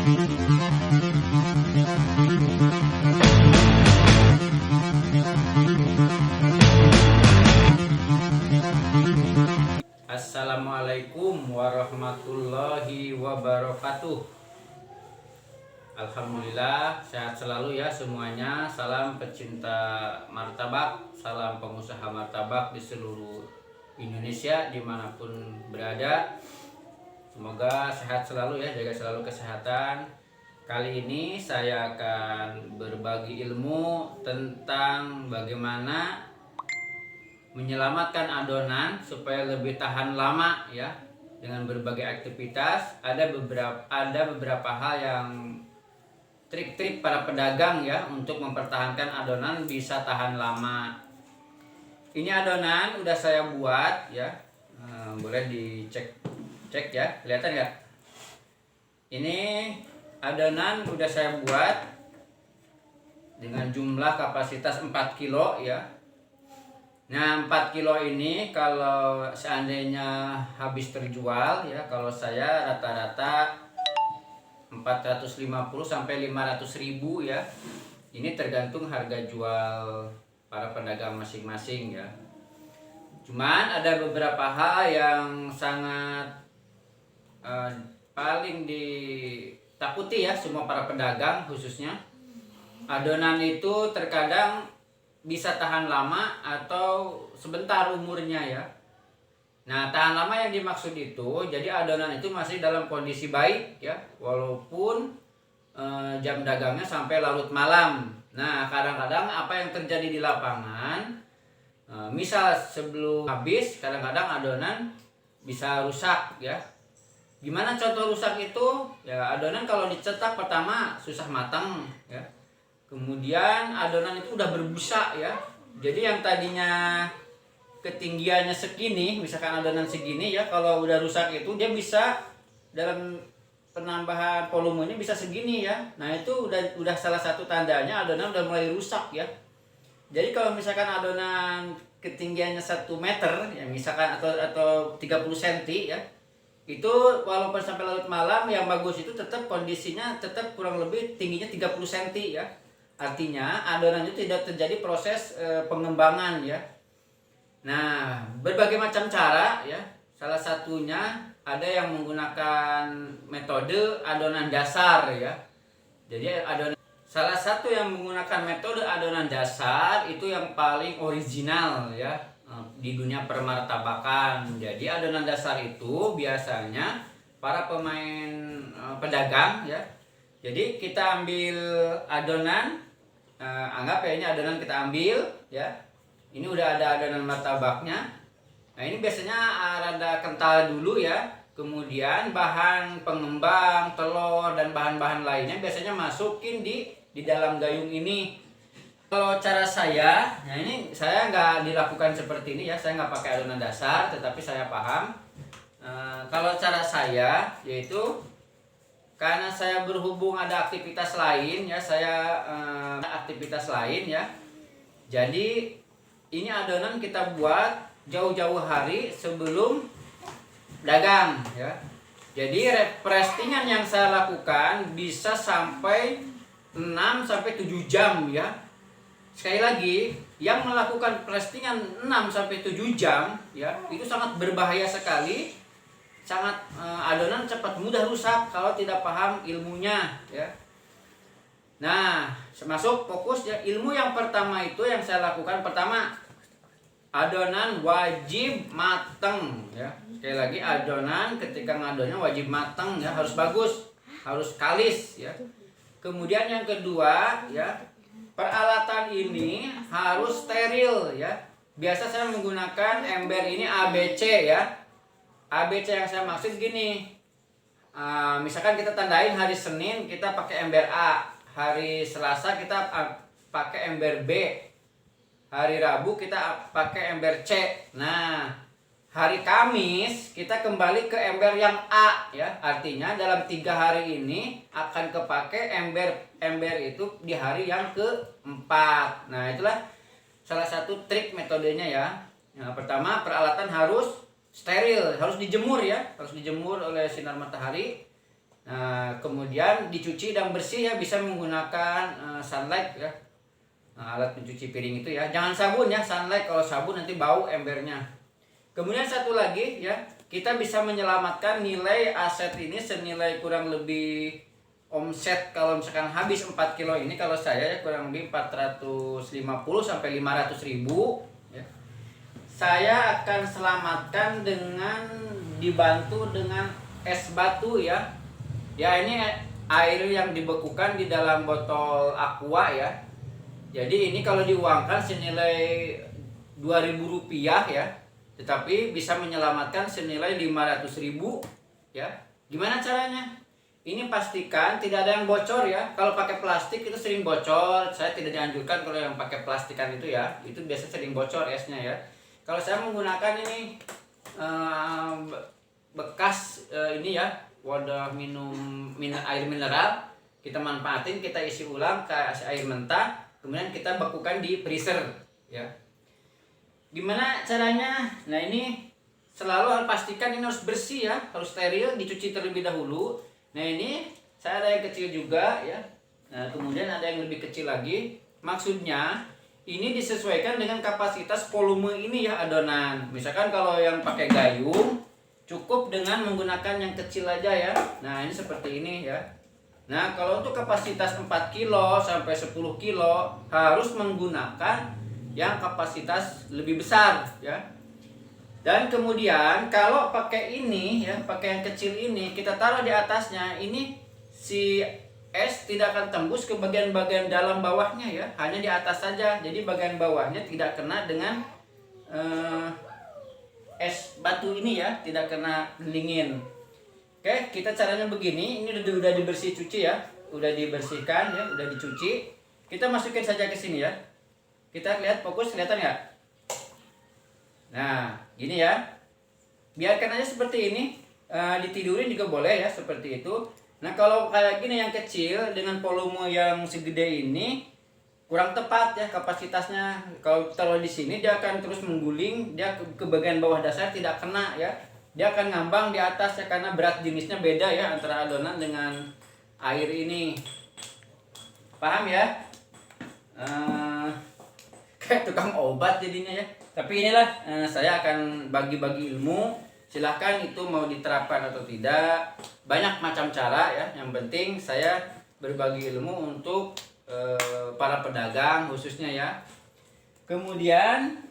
Assalamualaikum warahmatullahi wabarakatuh. Alhamdulillah sehat selalu ya semuanya. Salam pecinta martabak, salam pengusaha martabak di seluruh Indonesia dimanapun berada. Semoga sehat selalu ya, jaga selalu kesehatan. Kali ini saya akan berbagi ilmu tentang bagaimana menyelamatkan adonan supaya lebih tahan lama ya, dengan berbagai aktivitas. Ada beberapa hal yang trik-trik para pedagang ya untuk mempertahankan adonan bisa tahan lama. Ini adonan udah saya buat ya, boleh dicek ya, kelihatan ya. Ini adonan udah saya buat dengan jumlah kapasitas 4 kilo ya. Nah 4 kilo ini kalau seandainya habis terjual ya, kalau saya rata-rata 450 sampai 500 ribu ya. Ini tergantung harga jual para pedagang masing-masing ya. Cuman ada beberapa hal yang sangat paling ditakuti ya semua para pedagang, khususnya adonan itu terkadang bisa tahan lama atau sebentar umurnya ya. Nah tahan lama yang dimaksud itu, jadi adonan itu masih dalam kondisi baik ya, walaupun jam dagangnya sampai larut malam. Nah kadang-kadang apa yang terjadi di lapangan, misal sebelum habis kadang-kadang adonan bisa rusak ya. Gimana contoh rusak itu? Ya adonan kalau dicetak pertama susah matang ya. Kemudian adonan itu udah berbusa ya. Jadi yang tadinya ketinggiannya segini, misalkan adonan segini ya, kalau udah rusak itu dia bisa dalam penambahan volumenya bisa segini ya. Nah itu udah salah satu tandanya adonan udah mulai rusak ya. Jadi kalau misalkan adonan ketinggiannya 1 meter ya, misalkan atau 30 cm ya, itu walaupun sampai larut malam yang bagus itu tetap kondisinya tetap kurang lebih tingginya 30 cm ya. Artinya adonan itu tidak terjadi proses pengembangan ya. Nah berbagai macam cara ya, salah satunya ada yang menggunakan metode adonan dasar ya. Jadi salah satu yang menggunakan metode adonan dasar itu yang paling original ya di dunia permartabakan. Jadi adonan dasar itu biasanya para pemain pedagang ya. Jadi kita ambil adonan, anggap ya ini adonan kita ambil ya. Ini udah ada adonan martabaknya. Nah ini biasanya rada kental dulu ya. Kemudian bahan pengembang, telur dan bahan-bahan lainnya biasanya masukin di dalam gayung ini. Kalau cara saya, nah ini saya nggak dilakukan seperti ini ya. Saya nggak pakai adonan dasar, tetapi saya paham. Kalau cara saya yaitu, karena saya berhubung ada aktivitas lain ya, aktivitas lain ya. Jadi ini adonan kita buat jauh-jauh hari sebelum dagang ya. Jadi restingan yang saya lakukan bisa sampai 6 sampai 7 jam ya. Sekali lagi, yang melakukan restingan 6 sampai 7 jam ya, itu sangat berbahaya sekali. Sangat adonan cepat mudah rusak kalau tidak paham ilmunya ya. Nah, masuk fokus ya. Ilmu yang pertama itu yang saya lakukan, pertama adonan wajib mateng ya. Sekali lagi, adonan ketika ngadonnya wajib mateng ya, harus bagus, harus kalis ya. Kemudian yang kedua ya, peralatan ini harus steril ya. Biasa saya menggunakan ember ini ABC ya. ABC yang saya maksud gini, misalkan kita tandain hari Senin kita pakai ember A, hari Selasa kita pakai ember B, hari Rabu kita pakai ember C. Nah hari Kamis kita kembali ke ember yang A ya. Artinya dalam 3 hari ini akan kepake ember itu di hari yang keempat. Nah itulah salah satu trik metodenya ya. Yang pertama, peralatan harus steril, harus dijemur ya, harus dijemur oleh sinar matahari. Nah, kemudian dicuci dan bersih ya, bisa menggunakan sunlight ya. Nah, alat pencuci piring itu ya. Jangan sabun ya, sunlight. Kalau sabun nanti bau embernya. Kemudian satu lagi ya, kita bisa menyelamatkan nilai aset ini senilai kurang lebih omset kalau misalkan habis 4 kilo ini, kalau saya ya kurang lebih 450 sampai 500 ribu ya. Saya akan selamatkan dengan dibantu dengan es batu ya. Ya, ini air yang dibekukan di dalam botol aqua ya. Jadi ini kalau diuangkan senilai 2.000 rupiah ya, tetapi bisa menyelamatkan senilai 500 ribu ya. Gimana caranya? Ini pastikan tidak ada yang bocor ya. Kalau pakai plastik itu sering bocor. Saya tidak dianjurkan kalau yang pakai plastikan itu ya. Itu biasa sering bocor esnya ya. Kalau saya menggunakan ini bekas ini ya, wadah minum air mineral, kita manfaatin, kita isi ulang ke air mentah, kemudian kita bekukan di freezer ya. Gimana caranya? Nah, ini selalu harus pastikan ini harus bersih ya, harus steril, dicuci terlebih dahulu. Nah, ini saya ada yang kecil juga ya. Nah, kemudian ada yang lebih kecil lagi. Maksudnya ini disesuaikan dengan kapasitas volume ini ya adonan. Misalkan kalau yang pakai gayung cukup dengan menggunakan yang kecil aja ya. Nah, ini seperti ini ya. Nah, kalau untuk kapasitas 4 kilo sampai 10 kilo harus menggunakan yang kapasitas lebih besar ya. Dan kemudian kalau pakai ini ya, pakai yang kecil ini, kita taruh di atasnya, ini si es tidak akan tembus ke bagian-bagian dalam bawahnya ya, hanya di atas saja. Jadi bagian bawahnya tidak kena dengan es batu ini ya, tidak kena dingin. Oke, kita caranya begini. Ini udah dibersih cuci ya, udah dibersihkan ya, udah dicuci. Kita masukin saja ke sini ya. Kita lihat, fokus, kelihatan nggak? Nah, gini ya. Biarkan aja seperti ini. Ditidurin juga boleh ya, seperti itu. Nah, kalau kayak gini yang kecil dengan volume yang segede ini kurang tepat ya kapasitasnya. Kalau taruh di sini dia akan terus mengguling, dia ke bagian bawah dasar tidak kena ya. Dia akan ngambang di atas ya, karena berat jenisnya beda ya antara adonan dengan air ini. Paham ya? Kayak tukang obat jadinya ya. Tapi inilah saya akan bagi-bagi ilmu. Silahkan itu mau diterapkan atau tidak. Banyak macam cara ya. Yang penting saya berbagi ilmu untuk para pedagang khususnya ya. Kemudian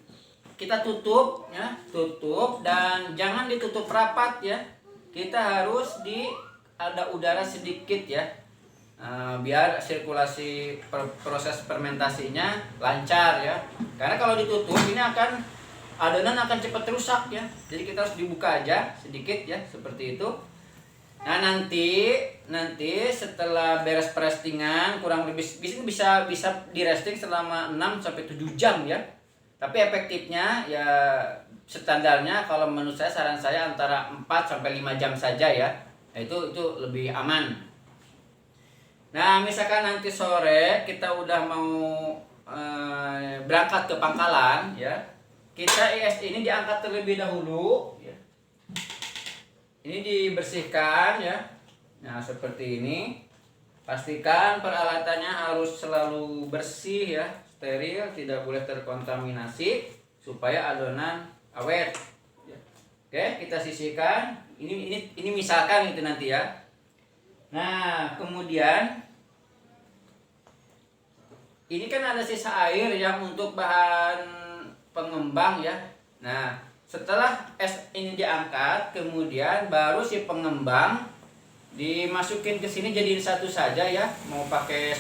kita tutup ya, tutup, dan jangan ditutup rapat ya. Kita harus ada udara sedikit ya, biar sirkulasi proses fermentasinya lancar ya. Karena kalau ditutup ini adonan akan cepat rusak ya. Jadi kita harus dibuka aja sedikit ya, seperti itu. Nah, nanti setelah beres perestingan kurang lebih bisa di resting selama 6 sampai 7 jam ya. Tapi efektifnya ya standarnya kalau menurut saya, saran saya antara 4 sampai 5 jam saja ya. Nah, itu lebih aman. Nah, misalkan nanti sore kita udah mau berangkat ke pangkalan ya. Kita es ini diangkat terlebih dahulu ya. Ini dibersihkan ya. Nah, seperti ini. Pastikan peralatannya harus selalu bersih ya, steril, tidak boleh terkontaminasi supaya adonan awet. Oke, kita sisihkan. Ini misalkan itu nanti ya. Nah, kemudian ini kan ada sisa air yang untuk bahan pengembang ya. Nah, setelah es ini diangkat, kemudian baru si pengembang dimasukin ke sini, jadiin satu saja ya. Mau pakai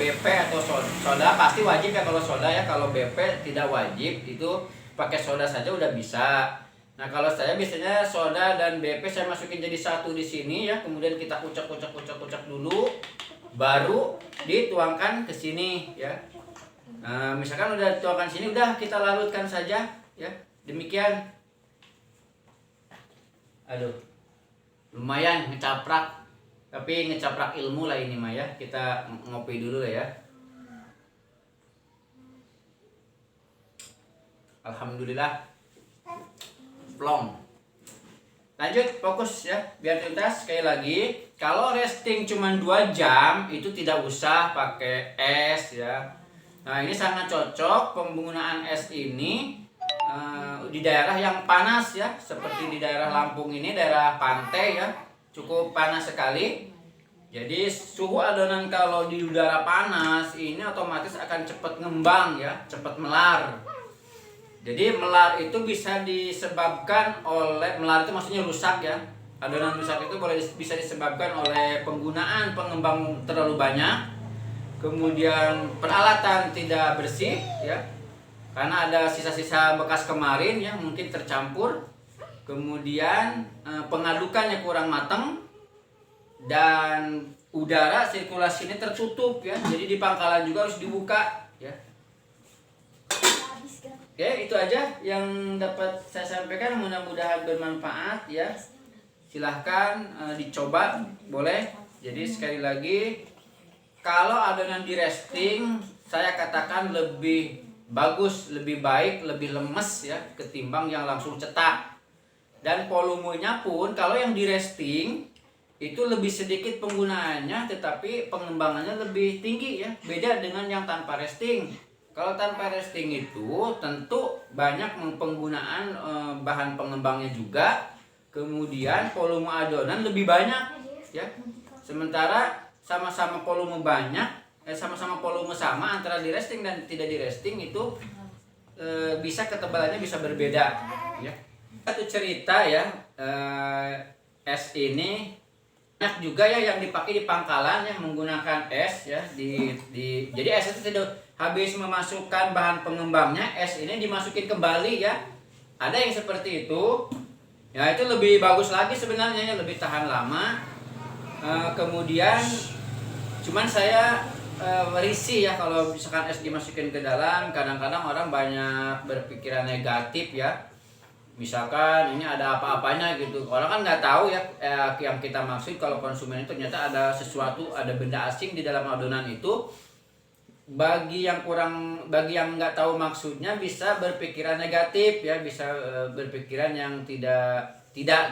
BP atau soda, pasti wajib ya kalau soda ya. Kalau BP tidak wajib, itu pakai soda saja udah bisa. Nah, kalau saya biasanya soda dan BP saya masukin jadi satu di sini ya. Kemudian kita kucek dulu, baru dituangkan ke sini ya. Nah, misalkan udah dituangkan sini, udah kita larutkan saja ya. Demikian. Aduh, lumayan ngecaprak, tapi ngecaprak ilmu lah ini mah ya. Kita ngopi dulu lah ya. Alhamdulillah, plong. Lanjut, fokus ya, biar tuntas. Sekali lagi, kalau resting cuma 2 jam itu tidak usah pakai es ya. Nah, ini sangat cocok penggunaan es ini di daerah yang panas ya, seperti di daerah Lampung ini, daerah pantai ya, cukup panas sekali. Jadi suhu adonan kalau di udara panas ini otomatis akan cepat ngembang ya, cepat melar. Jadi melar itu bisa disebabkan oleh, melar itu maksudnya rusak ya. Adonan rusak itu bisa disebabkan oleh penggunaan pengembang terlalu banyak, kemudian peralatan tidak bersih ya, karena ada sisa-sisa bekas kemarin ya mungkin tercampur, kemudian pengadukannya kurang matang, dan udara sirkulasinya tertutup ya. Jadi di pangkalan juga harus dibuka ya. Oke, itu aja yang dapat saya sampaikan, mudah-mudahan bermanfaat ya. Silahkan dicoba, boleh. Jadi sekali lagi, kalau adonan di resting, saya katakan lebih bagus, lebih baik, lebih lemes ya ketimbang yang langsung cetak. Dan volumenya pun kalau yang di resting itu lebih sedikit penggunaannya, tetapi pengembangannya lebih tinggi ya. Beda dengan yang tanpa resting. Kalau tanpa resting itu tentu banyak penggunaan bahan pengembangnya juga, kemudian volume adonan lebih banyak ya. Sementara sama-sama volume banyak, sama-sama volume sama antara di resting dan tidak di resting itu bisa ketebalannya bisa berbeda ya. Satu cerita ya, es ini banyak juga ya yang dipakai di pangkalan yang menggunakan es ya, jadi es itu tidak habis memasukkan bahan pengembangnya, es ini dimasukin kembali ya. Ada yang seperti itu ya, itu lebih bagus lagi sebenarnya ya, lebih tahan lama. Kemudian cuman saya risih ya kalau misalkan es dimasukin ke dalam, kadang-kadang orang banyak berpikiran negatif ya. Misalkan ini ada apa-apanya gitu, orang kan nggak tahu ya yang kita maksud. Kalau konsumen itu ternyata ada sesuatu, ada benda asing di dalam adonan itu. Bagi yang nggak tahu maksudnya bisa berpikiran negatif ya, bisa berpikiran yang tidak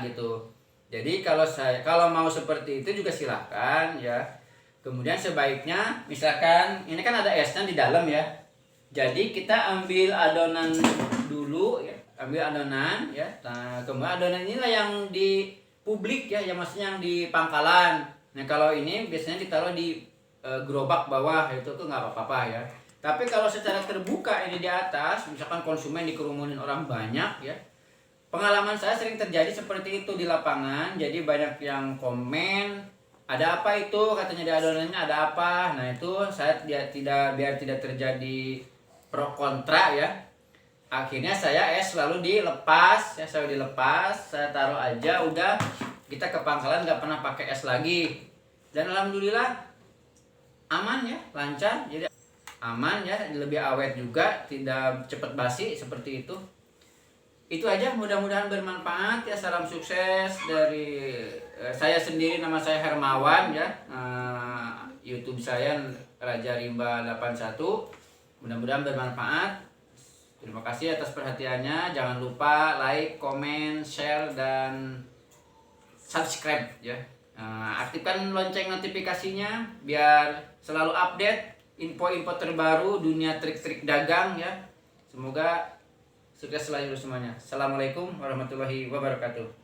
gitu. Jadi kalau mau seperti itu juga silahkan ya. Kemudian sebaiknya misalkan ini kan ada esnya di dalam ya, jadi kita ambil adonan dulu ya, ambil adonan ya. Nah, kemudian adonan inilah yang di publik ya, yang maksudnya yang di pangkalan. Nah, kalau ini biasanya ditaruh di gerobak bawah, itu tuh nggak apa-apa ya. Tapi kalau secara terbuka ini di atas, misalkan konsumen dikerumunin orang banyak ya. Pengalaman saya sering terjadi seperti itu di lapangan. Jadi banyak yang komen, ada apa itu, katanya di adonannya ada apa. Nah, itu saya biar tidak terjadi pro kontra ya. Akhirnya saya es selalu dilepas ya, saya taruh aja, udah kita ke pangkalan nggak pernah pakai es lagi. Dan alhamdulillah aman ya, lancar, jadi aman ya, lebih awet juga, tidak cepat basi seperti itu. Itu aja, mudah-mudahan bermanfaat ya. Salam sukses dari saya sendiri, nama saya Hermawan ya. YouTube saya Raja Rimba 81. Mudah-mudahan bermanfaat. Terima kasih atas perhatiannya. Jangan lupa like, comment, share, dan subscribe ya. Aktifkan lonceng notifikasinya biar selalu update info-info terbaru dunia trik-trik dagang ya. Semoga sukses selalu semuanya. Assalamualaikum warahmatullahi wabarakatuh.